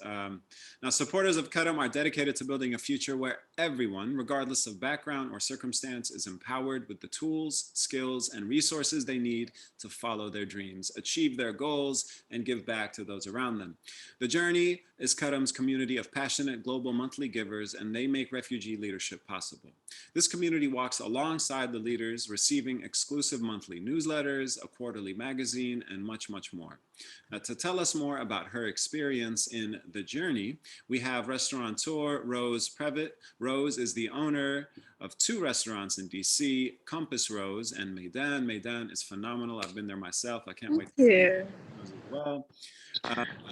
Now, supporters of Karam are dedicated to building a future where everyone, regardless of background or circumstance, is empowered with the tools, skills, and resources they need to follow their dreams, achieve their goals, and give back to those around them. The Journey is Karam's community of passionate global monthly givers, and they make refugee leadership possible. This community walks alongside the leaders, receiving exclusive monthly newsletters, a quarterly magazine, and much, much more. To tell us more about her experience in The Journey, we have restaurateur Rose Previte. Rose is the owner of two restaurants in DC, Compass Rose and Maidan. Maidan is phenomenal. I've been there myself. I can't wait to see those as well.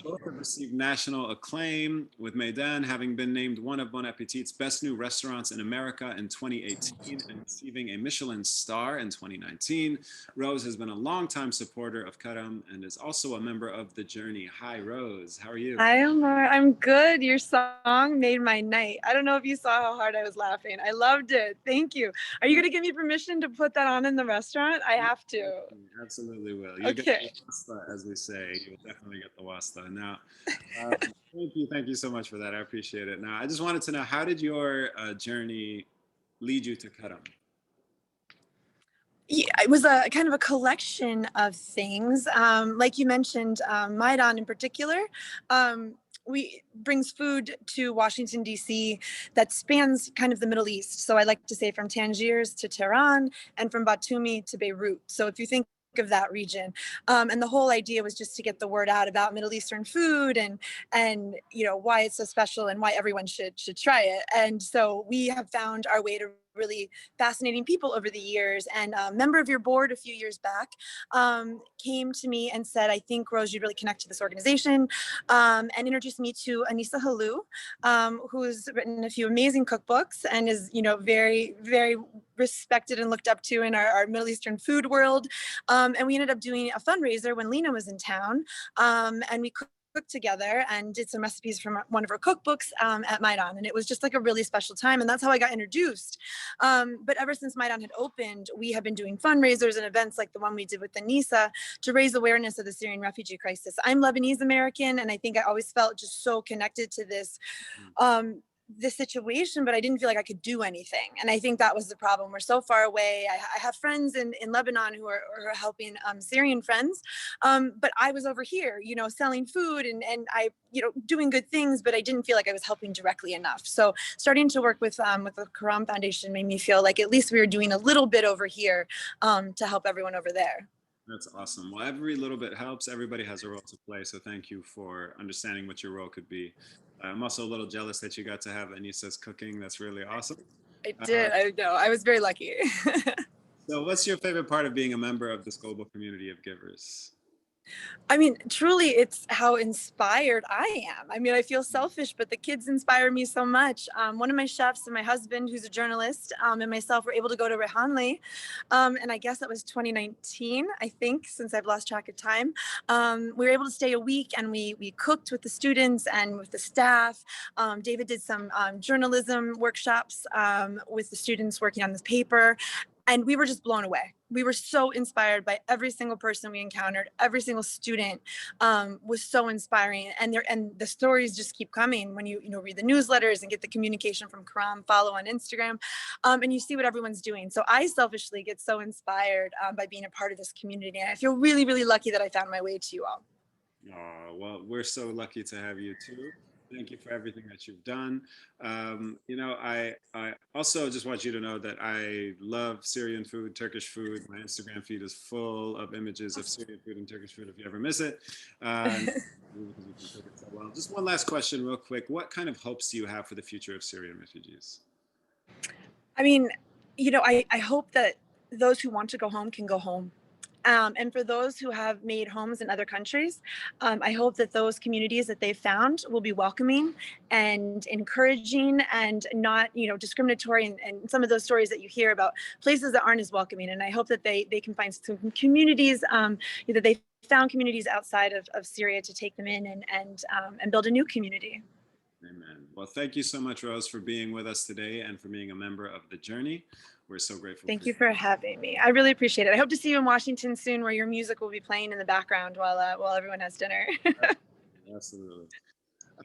Both have received national acclaim, with Maidan having been named one of Bon Appetit's best new restaurants in America in 2018 and receiving a Michelin star in 2019. Rose has been a longtime supporter of Karam and is also a member of The Journey. Hi, Rose. How are you? Hi, Omar. I'm good. Your song made my night. I don't know if you saw how hard I was laughing. I loved it. Thank you. Are you going to give me permission to put that on in the restaurant? I have to. Absolutely will. You get the wasta, as we say. You'll definitely get the wasta. Now, thank you so much for that. I appreciate it. Now, I just wanted to know, how did your journey lead you to Karam? Yeah, it was a kind of a collection of things. Like you mentioned, Maidan in particular. We brings food to Washington, D.C. that spans kind of the Middle East. So I like to say from Tangiers to Tehran and from Batumi to Beirut. So if you think of that region, and the whole idea was just to get the word out about Middle Eastern food and you know why it's so special and why everyone should try it. And so we have found our way to really fascinating people over the years. And a member of your board a few years back came to me and said, I think, Rose, you'd really connect to this organization, and introduced me to Anissa Halou, who's written a few amazing cookbooks and is, you know, very, very respected and looked up to in our Middle Eastern food world. And we ended up doing a fundraiser when Lena was in town, and we cooked together and did some recipes from one of her cookbooks at Maidan. And it was just like a really special time. And that's how I got introduced. But ever since Maidan had opened, we have been doing fundraisers and events like the one we did with Anissa to raise awareness of the Syrian refugee crisis. I'm Lebanese American, and I think I always felt just so connected to this situation, but I didn't feel like I could do anything. And I think that was the problem. We're so far away. I have friends in Lebanon who are helping Syrian friends. But I was over here, you know, selling food and I, you know, doing good things, but I didn't feel like I was helping directly enough. So starting to work with the Karam Foundation made me feel like at least we were doing a little bit over here to help everyone over there. That's awesome. Well, every little bit helps. Everybody has a role to play. So thank you for understanding what your role could be. I'm also a little jealous that you got to have Anissa's cooking. That's really awesome. I did. I know. I was very lucky. So what's your favorite part of being a member of this global community of givers? I mean, truly, it's how inspired I am. I mean, I feel selfish, but the kids inspire me so much. One of my chefs and my husband, who's a journalist, and myself were able to go to Rehanli. And I guess that was 2019, I think, since I've lost track of time. We were able to stay a week and we cooked with the students and with the staff. David did some journalism workshops with the students working on this paper. And we were just blown away. We were so inspired by every single person we encountered. Every single student was so inspiring, and the stories just keep coming when you read the newsletters and get the communication from Karam, follow on Instagram, and you see what everyone's doing. So I selfishly get so inspired by being a part of this community, and I feel really, really lucky that I found my way to you all. Oh, well, we're so lucky to have you too. Thank you for everything that you've done. You know, I also just want you to know that I love Syrian food, Turkish food. My Instagram feed is full of images of Syrian food and Turkish food if you ever miss it. Because you can cook it so well. Just one last question real quick. What kind of hopes do you have for the future of Syrian refugees? I mean, you know, I hope that those who want to go home can go home. And for those who have made homes in other countries, I hope that those communities that they've found will be welcoming and encouraging and not, you know, discriminatory and some of those stories that you hear about places that aren't as welcoming. And I hope that they can find some communities that they found communities outside of Syria to take them in and build a new community. Amen. Well, thank you so much, Rose, for being with us today and for being a member of The Journey. We're so grateful. Thank you for having me. I really appreciate it. I hope to see you in Washington soon, where your music will be playing in the background while everyone has dinner. Absolutely.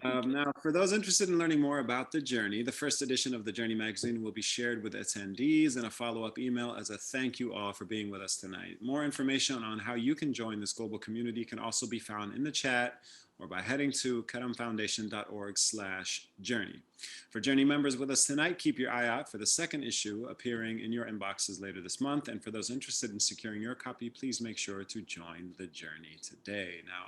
Now, for those interested in learning more about the Journey, the first edition of the Journey magazine will be shared with attendees in a follow-up email as a thank you all for being with us tonight. More information on how you can join this global community can also be found in the chat or by heading to karamfoundation.org/journey. For Journey members with us tonight, keep your eye out for the second issue appearing in your inboxes later this month. And for those interested in securing your copy, please make sure to join the Journey today. Now,